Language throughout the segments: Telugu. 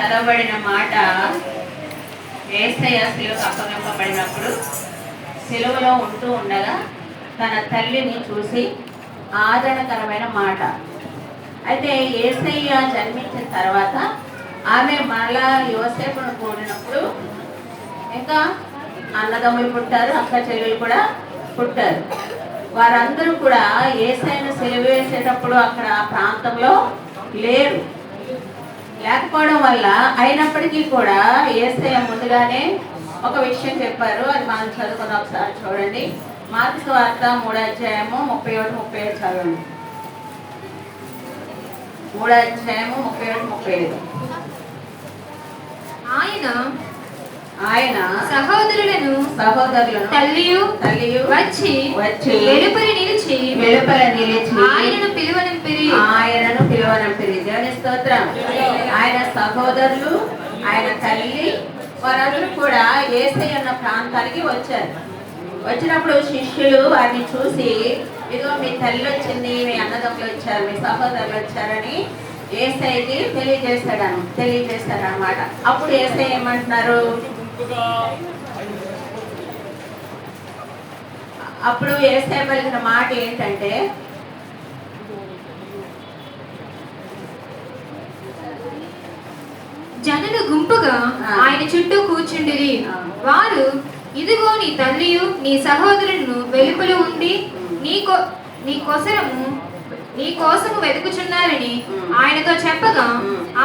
చదవబడిన మాట యేసయ్య శిలువకు అప్పగింపబడినప్పుడు శిలువలో ఉంటూ ఉండగా తన తల్లిని చూసి ఆదరణకరమైన మాట. అయితే యేసయ్య జన్మించిన తర్వాత ఆమె మరలా యోసేపును కూడినప్పుడు ఇంకా అన్నదమ్ములు పుట్టారు, అక్క చెల్లెలు కూడా పుట్టారు. వారందరూ కూడా యేసయ్యను సిలువ వేసేటప్పుడు అక్కడ ఆ ప్రాంతంలో లేరు. లేకపోవడం వల్ల అయినప్పటికీ కూడా యేసయ్య ముందుగానే ఒక విషయం చెప్పారు. అది మనం చదువుకున్న ఒకసారి చూడండి. మార్కు వార్త 3వ అధ్యాయము 31-35 చదవండి. 3వ అధ్యాయము 31-35. ఆయన సహోదరులను తల్లియు వచ్చి వెలుపలి నిలిచి ఆయనను పిలువనంపిరి. దేవుని స్తోత్రం. ఆయన సహోదరులు, ఆయన తల్లి, వారందరూ కూడా యేసయ్య ఉన్న ప్రాంతానికి వచ్చారు. వచ్చినప్పుడు శిష్యులు వారిని చూసి, ఇదిగో మీ తల్లి వచ్చింది, మీ అన్నదమ్ములు వచ్చారు, మీ సహోదరులు వచ్చారని యేసయ్యకి తెలియజేశారు అన్నమాట. అప్పుడు యేసయ్య ఏమంటున్నారు? అప్పుడు యేసయ్య పలికిన మాట ఏంటంటే, జనులు గుంపుగా ఆయన చుట్టూ కూర్చుండిరి. వారు, ఇదిగో నీ తల్లియు నీ సహోదరులను వెలుపల ఉండి నీ కోసము వెతుకుచున్నారని ఆయనతో చెప్పగా,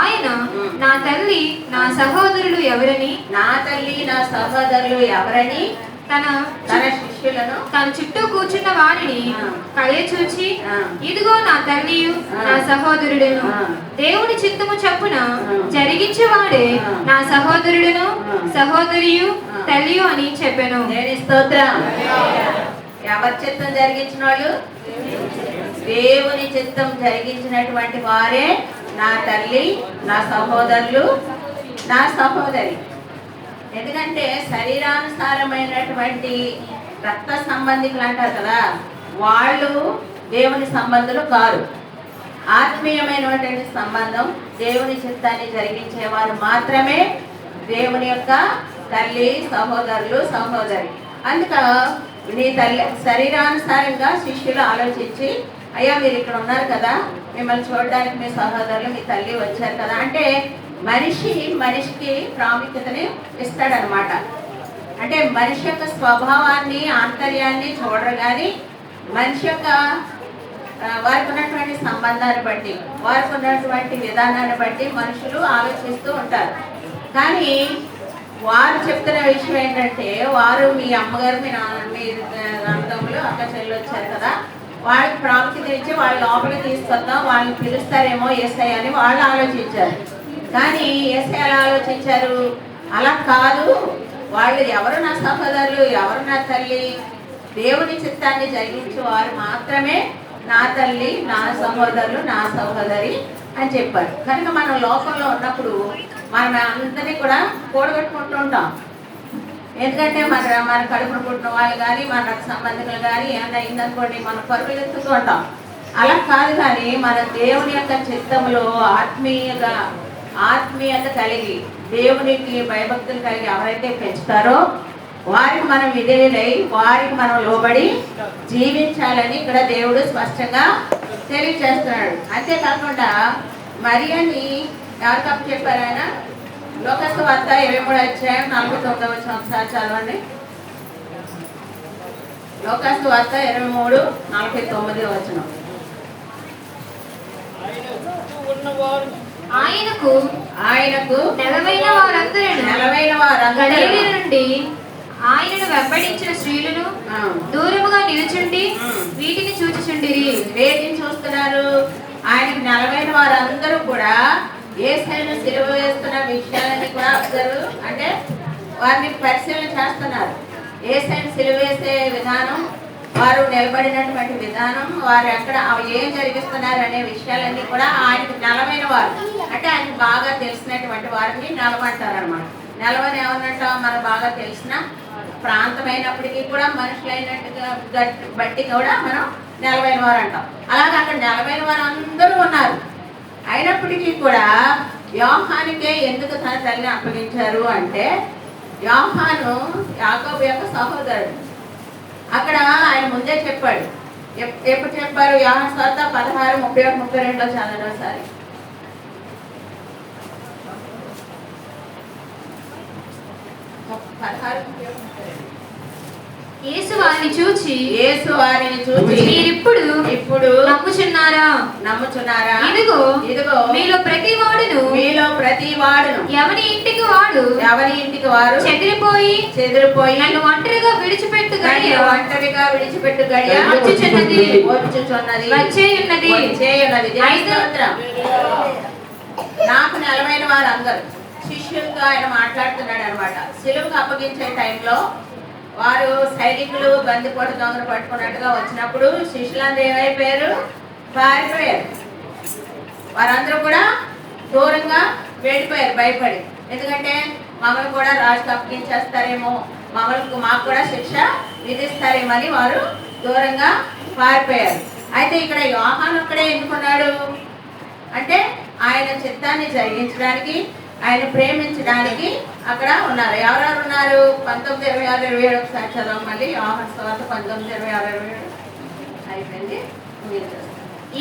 ఆయన నా తల్లి నా సహోదరులు ఎవరని తన శిష్యులను తన చుట్టూ కూర్చున్న వారిని కలే చూచి, ఇదిగో నా తల్లియు నా సహోదరుడును, దేవుని చిత్తము చొప్పున జరిగించేవాడే నా సహోదరుడును సహోదరియు తల్లియు అని చెప్పాను. స్తోత్రం. ఎవరి చిత్తం జరిగించిన వాళ్ళు? దేవుని చిత్తం జరిగించినటువంటి వారే నా తల్లి, నా సహోదరులు, నా సహోదరి. ఎందుకంటే శరీరానుసారమైనటువంటి రక్త సంబంధికులు అంటారు కదా, వాళ్ళు దేవుని సంబంధులు కారు. ఆత్మీయమైనటువంటి సంబంధం, దేవుని చిత్తాన్ని జరిగించేవారు మాత్రమే దేవుని యొక్క తల్లి, సహోదరులు, సహోదరి. అందుక నీ తల్లి శరీరానుసారంగా శిష్యులు ఆలోచించి, అయ్యా మీరు ఇక్కడ ఉన్నారు కదా, మిమ్మల్ని చూడడానికి మీ సహోదరులు, మీ తల్లి వచ్చారు కదా అంటే, మనిషికి ప్రాముఖ్యతని ఇస్తాడనమాట. అంటే మనిషి యొక్క స్వభావాన్ని, ఆంతర్యాన్ని చూడరు కానీ మనిషి యొక్క వారికి ఉన్నటువంటి సంబంధాన్ని బట్టి, వారికి ఉన్నటువంటి విధానాన్ని బట్టి మనుషులు ఆలోచిస్తూ ఉంటారు. కానీ వారు చెప్తున్న విషయం ఏంటంటే, వారు మీ అమ్మగారు, మీ అన్నదమ్ములు, అక్క చెల్లి వచ్చారు కదా, వాళ్ళకి ప్రాముఖ్యత ఇచ్చి వాళ్ళ లోపలికి తీసుకొద్దాం, వాళ్ళని పిలుస్తారేమో యేసయ్య అని వాళ్ళు ఆలోచించారు. కానీ యేసయ్య ఎలా ఆలోచించారు? అలా కాదు, వాళ్ళు ఎవరు నా సహోదరులు, ఎవరు నా తల్లి, దేవుని చిత్తాన్ని జరిగించే వారు మాత్రమే నా తల్లి, నా సహోదరులు, నా సహోదరి అని చెప్పారు. కనుక మనం లోకంలో ఉన్నప్పుడు మనం అందరినీ కూడా కూడగట్టుకుంటూ ఉంటాం. ఎందుకంటే మన కడుపును పుట్టిన వాళ్ళు కానీ, మన రక్త సంబంధికులు కానీ ఏమైనా అయిందనుకోండి, మనం పరుగులు ఎత్తుతూ ఉంటాం. అలా కాదు, కానీ మన దేవుని యొక్క చిత్తంలో ఆత్మీయత కలిగి, దేవునికి భయభక్తులు కలిగి ఎవరైతే పెంచుతారో వారికి మనం విధేయులై, వారికి మనం లోబడి జీవించాలని ఇక్కడ దేవుడు స్పష్టంగా తెలియజేస్తున్నాడు. అంతేకాకుండా మరియని ఎవరికి అప్పు చెప్పారు? ఆయన లోకాసు వార్త 23వ అధ్యాయం 49వ వచనం ఒకసారి చదవండి. లోకాసు వార్త 23:49 వచనం. ఆయనకు నెలవైన వారందరూ నుండి ఆయనను వెంబడించిన స్త్రీలను దూరముగా నిలుచుండి వీటిని చూచుచుండిరి. వేటిని చూస్తున్నారు? ఆయనకు నెలవైన వారందరూ కూడా యేసయ్యను సిలువ వేస్తున్న విషయాలని కూడా అంటే వారిని పరిశీలన చేస్తున్నారు. యేసయ్యను సిలువ వేసే విధానం, వారు నిలబడినటువంటి విధానం, వారు ఎక్కడ ఏం జరిగిస్తున్నారు అనే విషయాలన్నీ కూడా ఆయనకు నెలవైన వారు, అంటే ఆయనకు బాగా తెలిసినటువంటి వారిని నెలవంటారు అనమాట. నెలవని ఎవరినంటాం? మనకు బాగా తెలిసిన ప్రాంతమైనప్పటికీ కూడా మనుషులైనట్టుగా బట్టి కూడా మనం నెలవైన వారు అంటాం. అలాగే అక్కడ నెలవైన వారు అందరూ ఉన్నారు. అయినప్పటికీ కూడా యోహానుకే ఎందుకు తన తల్లిని అప్పగించారు అంటే యోహాను యాకోబు యొక్క సహోదరుడు. అక్కడ ఆయన ముందే చెప్పాడు. ఎప్పుడు చెప్పారు? యోహాను సువార్త 16:31-32 చదవండి ఒకసారి. యేసు వారిని చూచి మీరిప్పుడు నమ్ముచున్నారా? ఇదిగో మీలో ప్రతి వాడును ఎవరి ఇంటికి వాడు చెదిరిపోయి నన్ను ఒంటరిగా విడిచిపెట్టు గడియ వచ్చుచున్నది. నాకు నెలవైన వారందరూ శిష్యులుగా ఆయన మాట్లాడుతున్నాడు అనమాట. సిలువకు అప్పగించే టైంలో వారు సైనికులు బందిపోటు దొంగలు పట్టుకున్నట్టుగా వచ్చినప్పుడు శిష్యులందరూ ఏమైపోయారు? పారిపోయారు. వారందరూ కూడా దూరంగా వెళ్ళిపోయారు భయపడి. ఎందుకంటే మమ్మల్ని కూడా రాజుకు అప్పగించేస్తారేమో, మాకు కూడా శిక్ష విధిస్తారేమని వారు దూరంగా పారిపోయారు. అయితే ఇక్కడ యోహాను ఒక్కడే ఎందుకున్నాడు అంటే ఆయన చిత్తాన్ని జరిగించడానికి, ఆయన ప్రేమించడానికి అక్కడ ఉన్నారు. ఎవరెవరు ఉన్నారు? 19:26-27 ఒకసారి చదవం మళ్ళీ. యోహాను సువార్త 19:26-27 అయిపోయింది.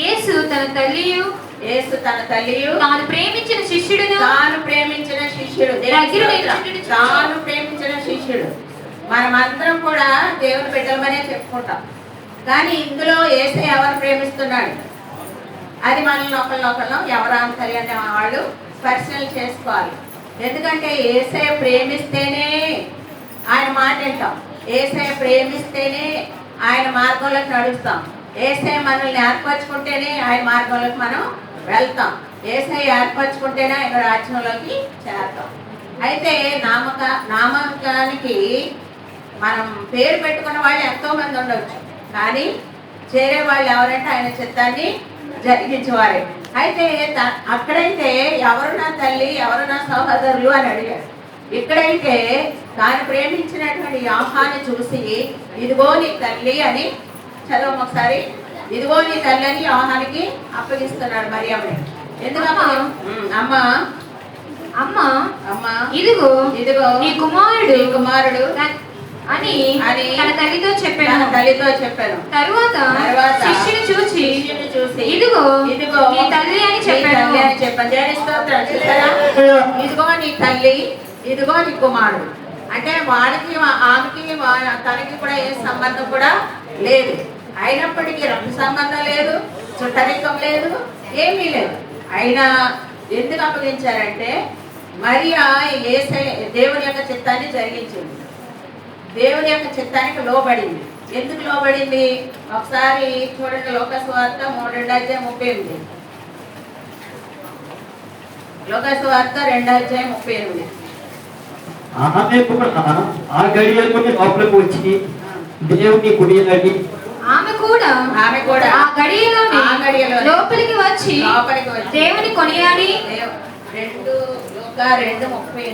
యేసు తన తల్లియు తాను ప్రేమించిన శిష్యుడు మనమందరం కూడా దేవుని బిడ్డలమనే చెప్పుకుంటాం. కానీ ఇందులో యేసే ఎవరు ప్రేమిస్తున్నాడు అది మనల్ని ఒకళ్ళొకళ్ళం ఎవరు అంతరి అనే వాళ్ళు పరిశీలన చేసుకోవాలి. ఎందుకంటే యేసే ప్రేమిస్తేనే ఆయన మాట వింటాం, యేసే ప్రేమిస్తేనే ఆయన మార్గంలోకి నడుస్తాం, యేసే మనల్ని ఏర్పరచుకుంటేనే ఆయన మార్గంలోకి మనం వెళ్తాం, యేసే ఏర్పరచుకుంటేనే ఆయన రాజ్యంలోకి చేరతాం. అయితే నామకానికి మనం పేరు పెట్టుకున్న వాళ్ళు ఎంతో మంది ఉండొచ్చు, కానీ చేరే వాళ్ళు ఎవరంటే ఆయన చిత్తాన్ని జరిగించేవారే. అయితే అక్కడైతే ఎవరు నా తల్లి, ఎవరు నా సహోదరులు అని అడిగారు. ఇక్కడైతే తాను ప్రేమించినటువంటి యోహాను చూసి ఇదిగో నీ తల్లి అని చదవం ఒకసారి. ఇదిగో నీ తల్లి అని యోహానికి అప్పగిస్తున్నాడు మరియమ్మని. ఎందుకమ్మా? అమ్మ ఇదిగో నీ కుమారుడు అని తన తల్లితో చెప్పాను. తరువాత శిష్యుని చూసి ఇదిగో నీ తల్లి అని చెప్పాను. ఇదిగో నీ తల్లి, ఇదిగో నీ కుమారుడు. అంటే వాడికి ఆమెకి తనకి కూడా ఏ సంబంధం కూడా లేదు. అయినప్పటికీ రక్త సంబంధం లేదు, చుట్టరికం లేదు, ఏమీ లేదు. అయినా ఎందుకు అప్పగించారంటే మరియా దేవుని యొక్క చిత్తాన్ని జరిగించింది, దేవుని యొక్క చిత్తానికి లోబడింది. ఎందుకు లోబడింది? ఒకసారి చూడండి, లోకసువార్త 2:38. లోకసువార్త 2:38. ఆమె కూడా ఆ గడియలోని లోపలికి వచ్చి దేవుని కుడియలని ఆమె కూడా ఆ గడియలోని లోపలికి వచ్చి దేవుని కొనియాడి 2:38.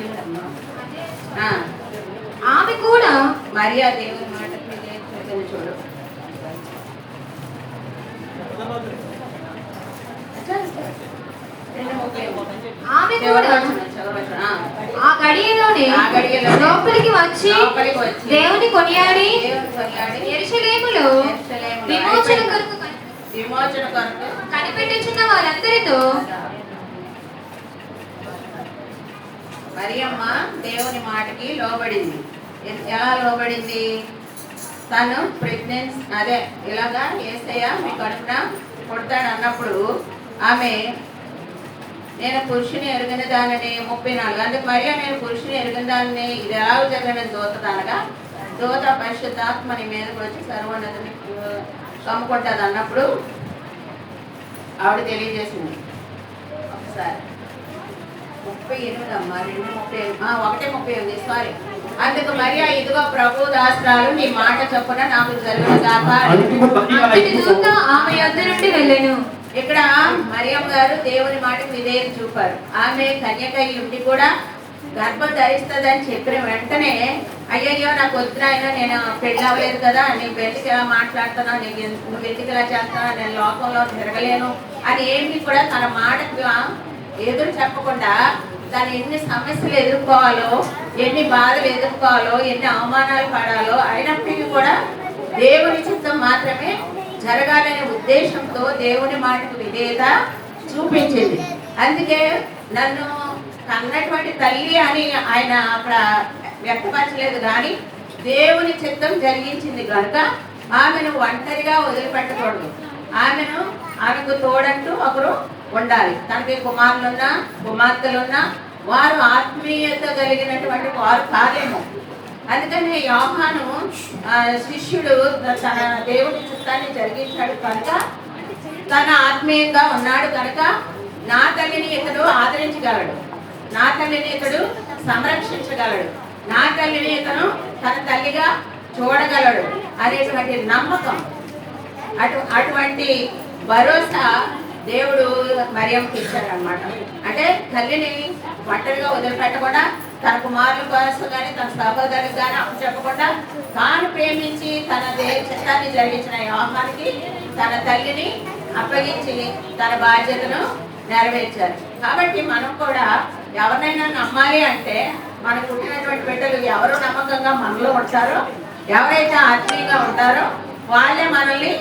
ఆమె కూడా మరియా దేవుని మాటకి చూడు. ఆమె కూడా ఆ గడియలోనే లోపలికి వచ్చి దేవుని కొనియాడి యెరూషలేములో విమోచన కొరకు కనిపెట్టుచున్న వారందరితో మరియమ్మ దేవుని మాటకి లోబడింది. ఎలా లోబడింది? తను ప్రెగ్నెన్సీ ఇలాగా యేసయ్య మీ కడుపున పుడతాడు అన్నప్పుడు ఆమె నేను పురుషుని ఎరిగిన దానిని 34 అందుకు మరియా నేను పురుషుని ఎరిగిన దానిని ఇది ఎలా జరిగిన దూతదనగా దూత పరిశుద్ధాత్మని మీదకి వచ్చి సర్వోన్నతిని కమ్ముకుంటుంది అన్నప్పుడు ఆవిడ తెలియజేసింది. ఒకసారి 38 అమ్మా, 1:30 సారీ. అందుకు మరియా ఇదిగో ప్రభు దాసురాలు నీ మాట చొప్పున నాకు జరుగుగాక ఆమె యొద్ద నుండి వెళ్ళెను. ఇక్కడ మరియమ్మ గారు దేవుని మాటకు విధేయత చూపారు. ఆమె కన్యక ఉండి కూడా గర్భం ధరిస్తుందని చెప్పిన వెంటనే అయ్యయ్యో నాకు వద్దున అయినా నేను పెళ్ళి అవ్వలేదు కదా, నీకు ఎందుకు ఎలా మాట్లాడుతున్నావు, నువ్వు ఎందుకు ఇలా చేస్తున్నావు, నేను లోకంలో తిరగలేను అని ఏమి కూడా తన మాటకు ఎదురు చెప్పకుండా తను ఎన్ని సమస్యలు ఎదుర్కోవాలో, ఎన్ని బాధలు ఎదుర్కోవాలో, ఎన్ని అవమానాలు పడాలో అయినప్పటికీ కూడా దేవుని చిత్తం మాత్రమే జరగాలనే ఉద్దేశంతో దేవుని మాటకు విధేయత చూపించింది. అందుకే నన్ను కన్నటువంటి తల్లి అని ఆయన అక్కడ వ్యక్తపరచలేదు, కానీ దేవుని చిత్తం జరిగించింది కనుక ఆమెను ఒంటరిగా వదిలిపెట్టకూడదు. ఆమెకు తోడంటూ ఒకరు ఉండాలి. తనకి కుమారులున్నా కుమార్తెలున్నా వారు ఆత్మీయత కలిగినటువంటి వారు కాదేమో. అందుకని యోహాను శిష్యుడు తన దేవుని చిత్తాన్ని జరిగించాడు కనుక తన ఆత్మీయంగా ఉన్నాడు కనుక నా తల్లిని ఇతడు ఆదరించగలడు, నా తల్లిని ఇతడు సంరక్షించగలడు, నా తల్లిని ఇతను తన తల్లిగా చూడగలడు అనేటువంటి నమ్మకం, అటువంటి భరోసా దేవుడు మరియమ్మకి ఇచ్చాడనమాట. అంటే తల్లిని ఒంటరిగా వదిలిపెట్టకుండా తన కుమారుల కోసం కానీ తన సహోదరులకు కానీ చెప్పకుండా తాను ప్రేమించి తన చిత్తాన్ని జరిగించిన యోహానికి తన తల్లిని అప్పగించి తన బాధ్యతను నెరవేర్చారు. కాబట్టి మనం కూడా ఎవరినైనా నమ్మాలి అంటే మనకు పుట్టినటువంటి బిడ్డలు ఎవరు నమ్మకంగా మనలో ఉంటారో, ఎవరైతే ఆత్మీయంగా ఉంటారో వాళ్ళే మనల్ని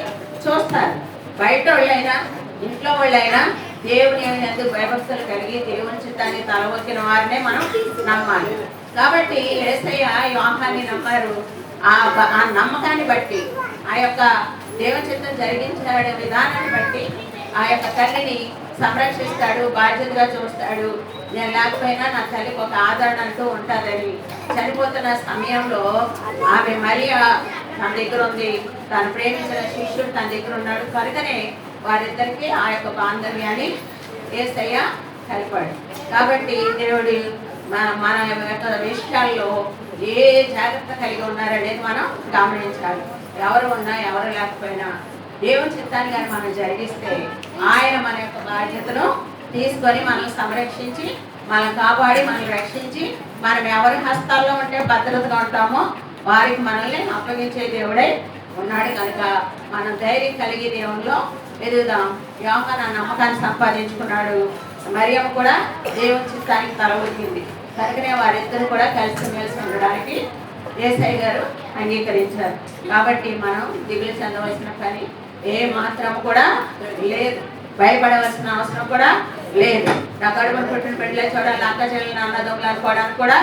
చూస్తారు. బయట వాళ్ళైనా ఇంట్లో వాళ్ళైనా దేవుని ఎందుకు భయభక్తులు కలిగి దేవుని చిత్తాన్ని తలవొక్కిన వారినే మనం నమ్మాలి. కాబట్టి యేసయ్య యోహాన్ని నమ్మారు. ఆ నమ్మకాన్ని బట్టి, ఆ యొక్క దేవుని చిత్తం జరిగించే విధానాన్ని బట్టి ఆ యొక్క తల్లిని సంరక్షిస్తాడు, బాధ్యతగా చూస్తాడు. నేను లేకపోయినా నా తల్లికి ఒక ఆదరణ అంటూ ఉంటుందని చనిపోతున్న సమయంలో ఆమె మరియా తన దగ్గర ఉంది, తను ప్రేమించిన శిష్యుడు తన దగ్గర ఉన్నాడు కనుకనే వారిద్దరికి ఆ యొక్క బాంధవ్యాన్ని యేసయ్య కలిపాడు. కాబట్టి దేవుడి మన యొక్క విషయాల్లో ఏ జాగ్రత్త కలిగి ఉన్నారనేది మనం గమనించాలి. ఎవరు ఉన్నా ఎవరు లేకపోయినా దేవుని చిత్తాన్ని కానీ మనం జరిగిస్తే ఆయన మన యొక్క బాధ్యతను తీసుకొని మనల్ని సంరక్షించి, మనం కాపాడి, మనల్ని రక్షించి, మనం ఎవరి హస్తాల్లో ఉంటే భద్రతగా ఉంటామో వారికి మనల్ని అప్పగించే దేవుడై ఉన్నాడు. కనుక మనం ధైర్యం కలిగి దేవునిలో ఎదుగుదాం. యోహాను ఆ నమ్మకాన్ని సంపాదించుకున్నాడు. మరియమ్మ కూడా దేవుని చిత్తానికి తలవొక్కింది కనుకనే వారిద్దరు కూడా కలిసిమెలిసి ఉండడానికి యేసయ్య గారు అంగీకరించారు. కాబట్టి మనం దిగులు చెందవలసిన పని ఏ మాత్రం కూడా లేదు, భయపడవలసిన అవసరం కూడా లేదు. నా కడుపును పుట్టిన బిడ్డలే చూడాలి, అక్క చెల్లెలు అన్నదమ్ములు అనుకోవడానికి కూడా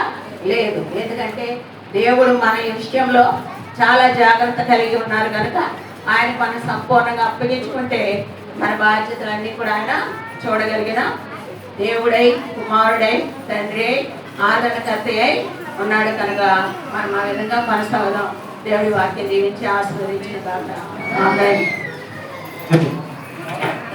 లేదు. ఎందుకంటే దేవుడు మన విషయంలో చాలా జాగ్రత్త కలిగి ఉన్నారు కనుక ఆయన మనం సంపూర్ణంగా అప్పగించుకుంటే మన బాధ్యతలన్నీ కూడా ఆయన చూడగలిగిన దేవుడై, కుమారుడై, తండ్రి అయి, ఆదరణకర్త అయి ఉన్నాడు కనుక మనం ఆ విధంగా కొనసాగుదాం. దేవుడి వాక్యం దీవించి ఆశీర్వదించిన కాక ఆమేన్.